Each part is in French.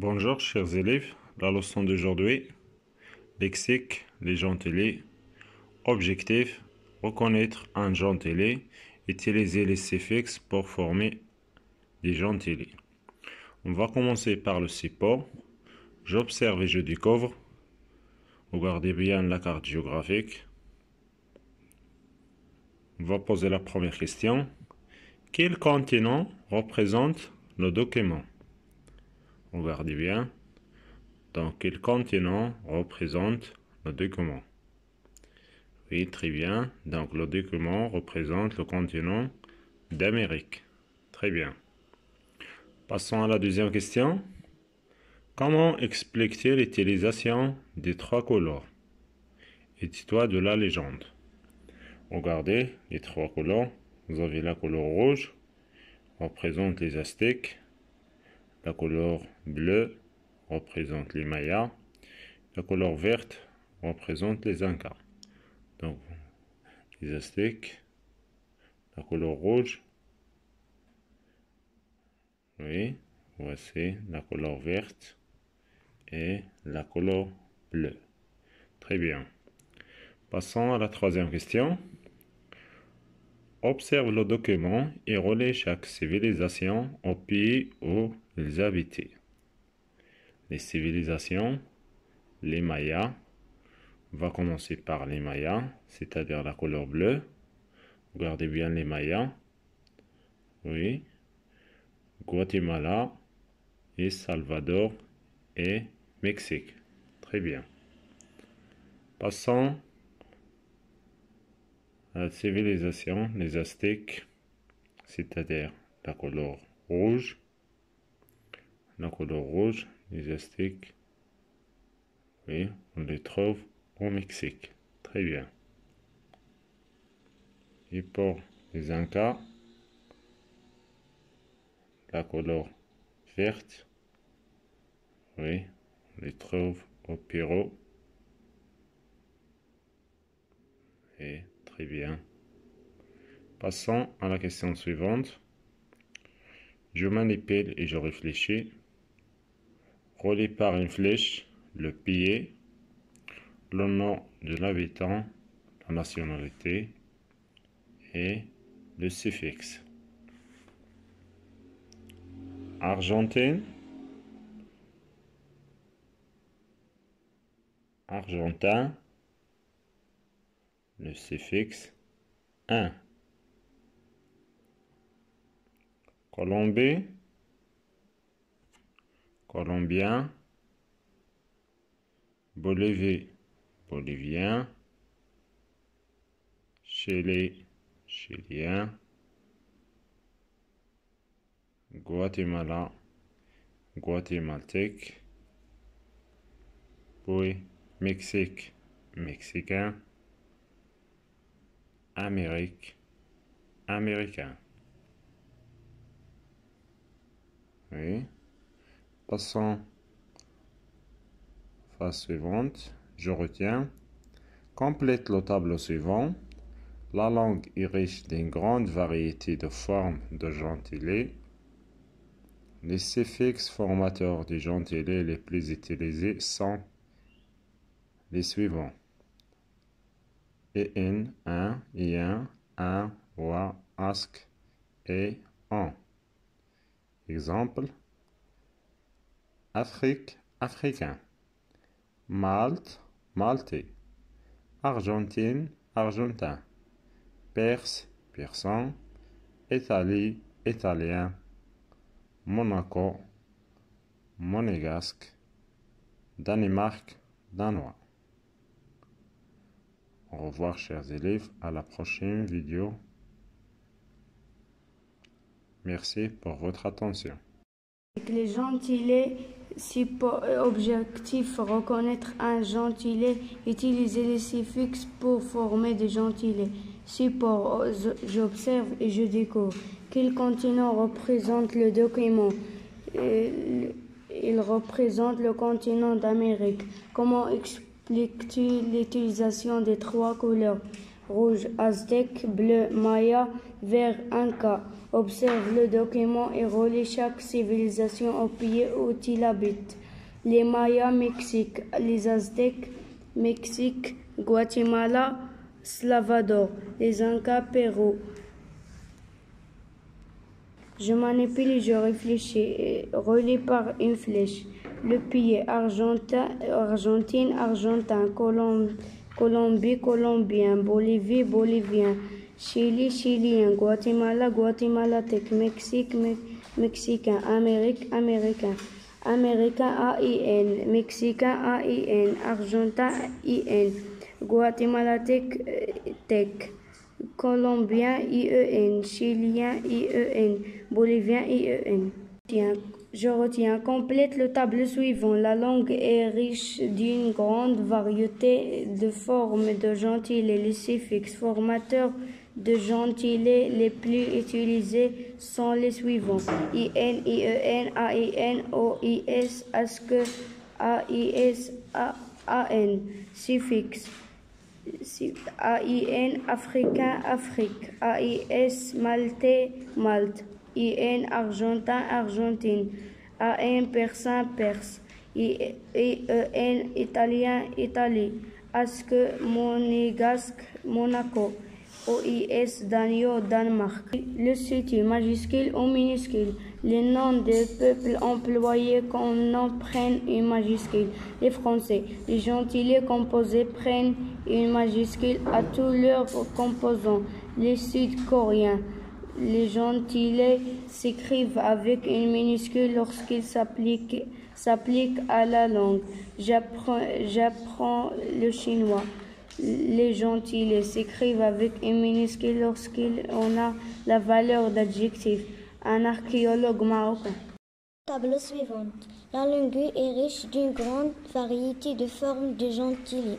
Bonjour chers élèves, la leçon d'aujourd'hui, lexique, les gentilés, objectif, reconnaître un gentilé, utiliser les suffixes pour former des gentilés. On va commencer par le support. J'observe et je découvre. Regardez bien la carte géographique. On va poser la première question. Quel continent représente le document? Regardez bien. Donc, quel continent représente le document? Oui, très bien. Donc, le document représente le continent d'Amérique. Très bien. Passons à la deuxième question. Comment explique-t-il l'utilisation des trois couleurs? Et dis-toi de la légende. Regardez les trois couleurs. Vous avez la couleur rouge, représente les Aztèques. La couleur bleue représente les Mayas. La couleur verte représente les Incas. Donc, les Aztèques, la couleur rouge, oui, voici la couleur verte et la couleur bleue. Très bien. Passons à la troisième question. Observe le document et relaie chaque civilisation au pays où ils habitaient. Les civilisations, les Mayas. On va commencer par les Mayas, c'est-à-dire la couleur bleue. Regardez bien les Mayas. Oui. Guatemala et Salvador et Mexique. Très bien. Passons à la civilisation, les Aztèques, c'est-à-dire la couleur rouge. La couleur rouge, les Aztèques, oui, on les trouve au Mexique. Très bien. Et pour les Incas, la couleur verte, oui, on les trouve au Pérou. Et très bien. Passons à la question suivante. Je manipule et je réfléchis. Relie par une flèche le pays, le nom de l'habitant, la nationalité et le suffixe. Argentine, Argentin, le suffixe 1. Colombie, Colombien, Bolivie, Bolivien, Chili, Chilien, Guatemala, Guatémaltèque, puis Mexique, Mexicain, Amérique, Américain. Oui. Passons phase suivante. Je retiens. Complète le tableau suivant. La langue est riche d'une grande variété de formes de gentilés. Les suffixes formateurs des gentilés les plus utilisés sont les suivants. En, un, ien, un, wa, ask et en. Exemple. Afrique, africain. Malte, maltais. Argentine, argentin. Perse, persan. Italie, italien. Monaco, monégasque. Danemark, danois. Au revoir chers élèves, à la prochaine vidéo. Merci pour votre attention. Les gentilés, objectif, reconnaître un gentilé, utiliser les suffixes pour former des gentilés. Support, j'observe et je découvre. Quel continent représente le document? Il représente le continent d'Amérique. Comment expliques-tu l'utilisation des trois couleurs? rouge, aztèque, bleu, maya, vert, inca. Observe le document et relie chaque civilisation au pays où il habite. Les Mayas, Mexique, les Aztèques, Mexique, Guatemala, Salvador, les Incas, Pérou. Je manipule et je réfléchis, relie par une flèche. Le pays Argentine, Argentin, Colombie, Colombien, Bolivie, Bolivien, Chili, Chilien, Guatemala, Guatémaltèque, Mexique, Mexicain, Amérique, Américain, Américain, AIN, Mexicain, AIN, Argentin, IN, Guatémaltèque, TEC, Colombien, IEN, Chilien, IEN, Bolivien, IEN. Je retiens. Complète le tableau suivant. La langue est riche d'une grande variété de formes de gentillés. Les suffixes formateurs de gentillés les plus utilisés sont les suivants: IN, IEN, AIN, OIS, ASC, AIS, AN. Suffixe: AIN, africain, Afrique, AIS, maltais, Malte, IN, argentin, Argentine, AN, persan, Perse, IEN, italien, Italie, ASC, monégasque, Monaco, OIS, Danio, Danemark. Le statut majuscule ou minuscule. Les noms des peuples employés comme nom prennent une majuscule. Les Français, les gentillés composés prennent une majuscule à tous leurs composants. Les Sud-Coréens, les gentillés s'écrivent avec une minuscule lorsqu'ils s'appliquent à la langue. J'apprends le chinois. Les gentillés s'écrivent avec une minuscule lorsqu'ils ont la valeur d'adjectif. Un archéologue marocain. Tableau suivant. La langue est riche d'une grande variété de formes de gentillés.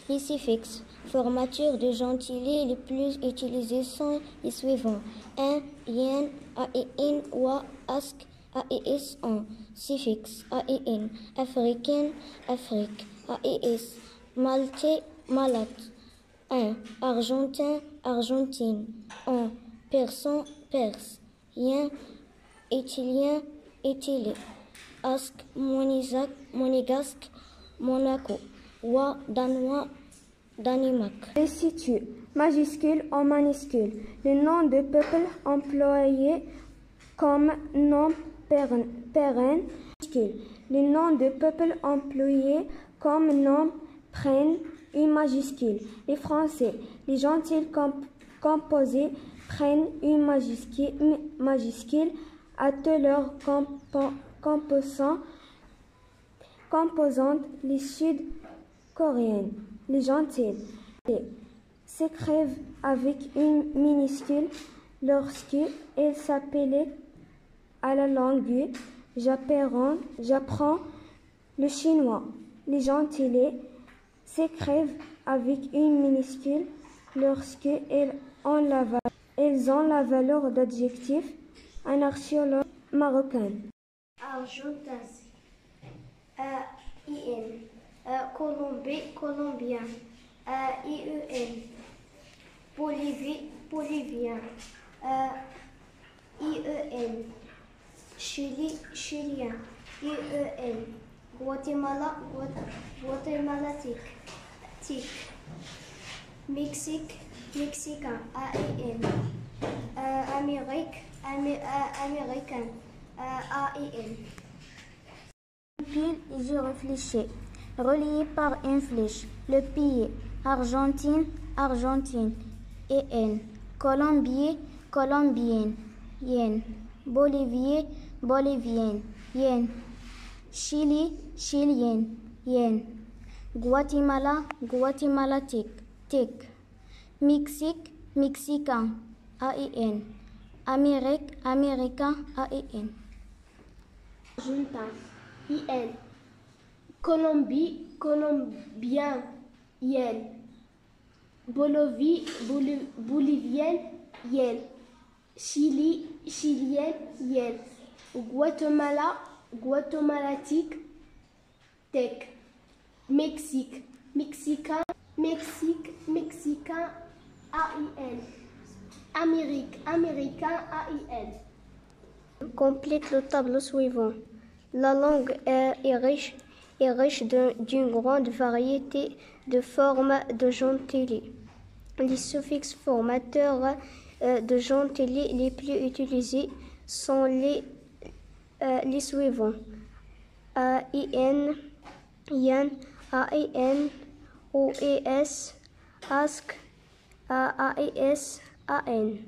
Les suffixes formatures de gentillés les plus utilisés sont les suivants: un, yen, ain, wa, ask, aes, on. Suffixe: ain, africain, Afrique, aes, maltais, malate, un, argentin, Argentine, on, persan, Perse, yen, italien, Italie, ask, monégasque, Monaco, wa, danois, Danemark. Les situs majuscules en minuscules. Les noms de peuples employés comme nom pérenne. Les noms de peuples employés comme nom prennent une majuscule. Les Français, les gentils composés prennent une majuscule à tous leurs composantes. Les Sud-Coréens, les gentils s'écrivent avec une minuscule lorsqu'ils s'appellent à la langue. J'apprends le chinois. Les gentils s'écrivent avec une minuscule lorsqu'ils ont la valeur d'adjectif. Un archéologue marocain. Argentin, IN, Colombie, Colombien, IEN, Bolivie, Bolivien, IEN, Chili, Chilien, IEN, Guatemala, Guatémaltèque, TIC, Mexique, Mexicain, AIN, Amérique, Américain, AIN. Pile et je réfléchis. Relié par une flèche. Le pays Argentine, Argentine, EN. Colombie, Colombienne, yen. Bolivie, Bolivienne, yen. Chili, Chilienne, yen. Guatemala, Guatémaltèque, TIC. Mexique, Mexicain, AIN. Amérique, Américain, AIN. Argentin, IN. Colombie, Colombien, yen. Bolivie, Bolivienne, yen. Chili, Chilienne, yen. Guatemala, Guatémaltèque, TEC. Mexique, Mexicain, Mexique, Mexicain, A-I-N. Amérique, américain, A-I-N. Complète le tableau suivant. La langue est riche d'une grande variété de formes de gentilés. Les suffixes formateurs de gentilés les plus utilisés sont les suivants. A-I-N, yan, A-I-N, O-E-S, ask, A-I-S, A-N.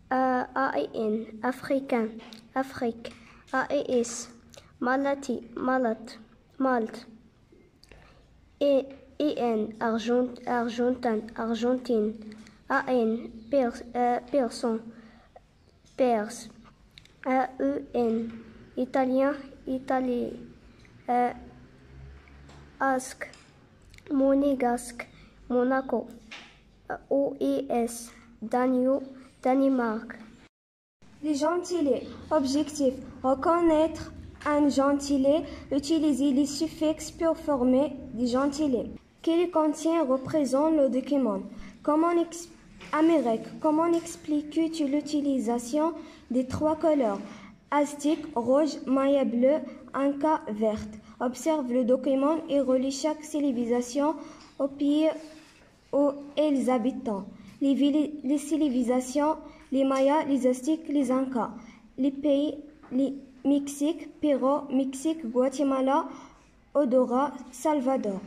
A-I-N, africain, Afrique, A-I-S, malati, malte, Malte, E-N, argentin, Argentine, A-N, persan, Perse, A-E-N, italien, Italie, Ask, monégasque, Monaco, O-E-S, Danio, Danemark. Les gentilés. Objectif. Reconnaître un gentilé. Utiliser les suffixes pour former des gentilés. Qu'il contient représente le document. Amérique. Comment expliques-tu l'utilisation des trois couleurs? Aztèque, rouge, maya bleu, inca, verte. Observe le document et relie chaque civilisation au pays où ils habitent. Les civilisations, les Mayas, les Aztèques, les Incas. Les pays, les Mexique, Pérou, Mexique, Guatemala, Honduras, Salvador.